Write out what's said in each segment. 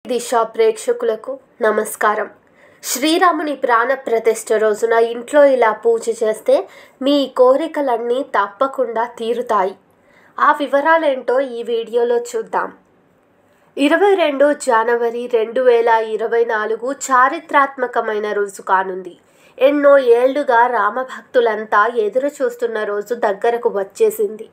దిశ ప్రేక్షకులకు నమస్కారం. శ్రీరాముని ప్రాణ ప్రతిష్ఠ రోజున ఇంట్లో ఇలా పూజ చేస్తే మీ కోరికలన్నీ తప్పకుండా తీరుతాయి. ఆ వివరాలేంటో ఈ వీడియోలో చూద్దాం. 22 జనవరి 2024 చారిత్రాత్మకమైన రోజు కానుంది. ఎన్నో ఏళ్లుగా రామభక్తులంతా ఎదురు చూస్తున్న రోజు దగ్గరకు వచ్చేసింది.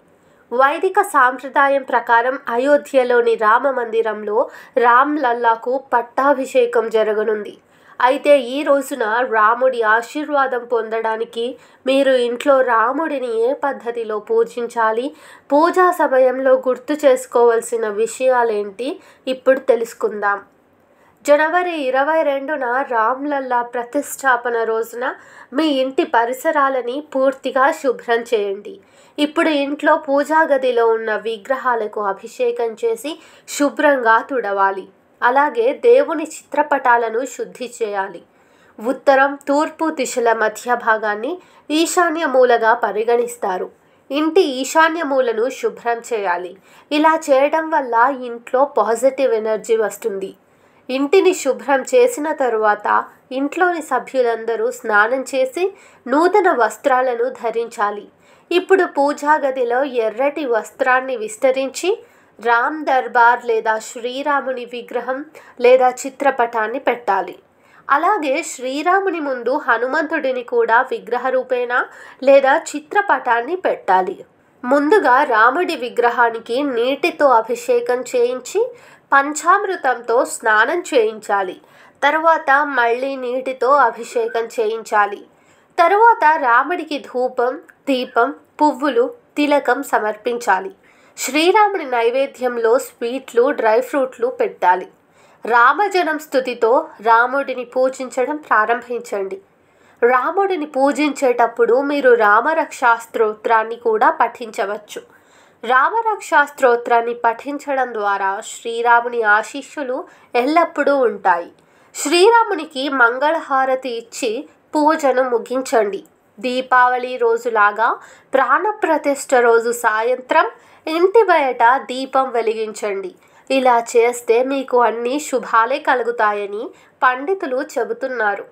వైదిక సాంప్రదాయం ప్రకారం అయోధ్యలోని రామ మందిరంలో రామ్లల్లాకు పట్టాభిషేకం జరగనుంది. అయితే ఈ రోజున రాముడి ఆశీర్వాదం పొందడానికి మీరు ఇంట్లో రాముడిని ఏ పద్ధతిలో పూజించాలి, పూజా సమయంలో గుర్తు చేసుకోవాల్సిన విషయాలేంటి ఇప్పుడు తెలుసుకుందాం. జనవరి 22న రామ్లల్లా ప్రతిష్టాపన రోజున మీ ఇంటి పరిసరాలని పూర్తిగా శుభ్రం చేయండి. ఇప్పుడు ఇంట్లో పూజా గదిలో ఉన్న విగ్రహాలకు అభిషేకం చేసి శుభ్రంగా తుడవాలి. అలాగే దేవుని చిత్రపటాలను శుద్ధి చేయాలి. ఉత్తరం, తూర్పు దిశల మధ్య భాగాన్ని ఈశాన్య మూలగా పరిగణిస్తారు. ఇంటి ఈశాన్య మూలను శుభ్రం చేయాలి. ఇలా చేయడం వల్ల ఇంట్లో పాజిటివ్ ఎనర్జీ వస్తుంది. ఇంటిని శుభ్రం చేసిన తరువాత ఇంట్లోని సభ్యులందరూ స్నానం చేసి నూతన వస్త్రాలను ధరించాలి. ఇప్పుడు పూజా గదిలో ఎర్రటి వస్త్రాన్ని విస్తరించి రామ్ దర్బార్ లేదా శ్రీరాముని విగ్రహం లేదా చిత్రపటాన్ని పెట్టాలి. అలాగే శ్రీరాముని ముందు హనుమంతుడిని కూడా విగ్రహ రూపేణ లేదా చిత్రపటాన్ని పెట్టాలి. ముందుగా రాముడి విగ్రహానికి నీటితో అభిషేకం చేయించి పంచామృతంతో స్నానం చేయించాలి. తరువాత మళ్ళీ నీటితో అభిషేకం చేయించాలి. తరువాత రాముడికి ధూపం, దీపం, పువ్వులు, తిలకం సమర్పించాలి. శ్రీరాముడి నైవేద్యంలో స్వీట్లు, డ్రై ఫ్రూట్లు పెట్టాలి. రామజనం స్తుతితో రాముడిని పూజించడం ప్రారంభించండి. రాముడిని పూజించేటప్పుడు మీరు రామరక్షా స్తోత్రాన్ని కూడా పఠించవచ్చు. రామరక్షా స్తోత్రాన్ని పఠించడం ద్వారా శ్రీరాముని ఆశీస్సులు ఎల్లప్పుడూ ఉంటాయి. శ్రీరామునికి మంగళహారతి ఇచ్చి పూజను ముగించండి. దీపావళి రోజులాగా ప్రాణప్రతిష్ఠ రోజు సాయంత్రం ఇంటి బయట దీపం వెలిగించండి. ఇలా చేస్తే మీకు అన్ని శుభాలే కలుగుతాయని పండితులు చెబుతున్నారు.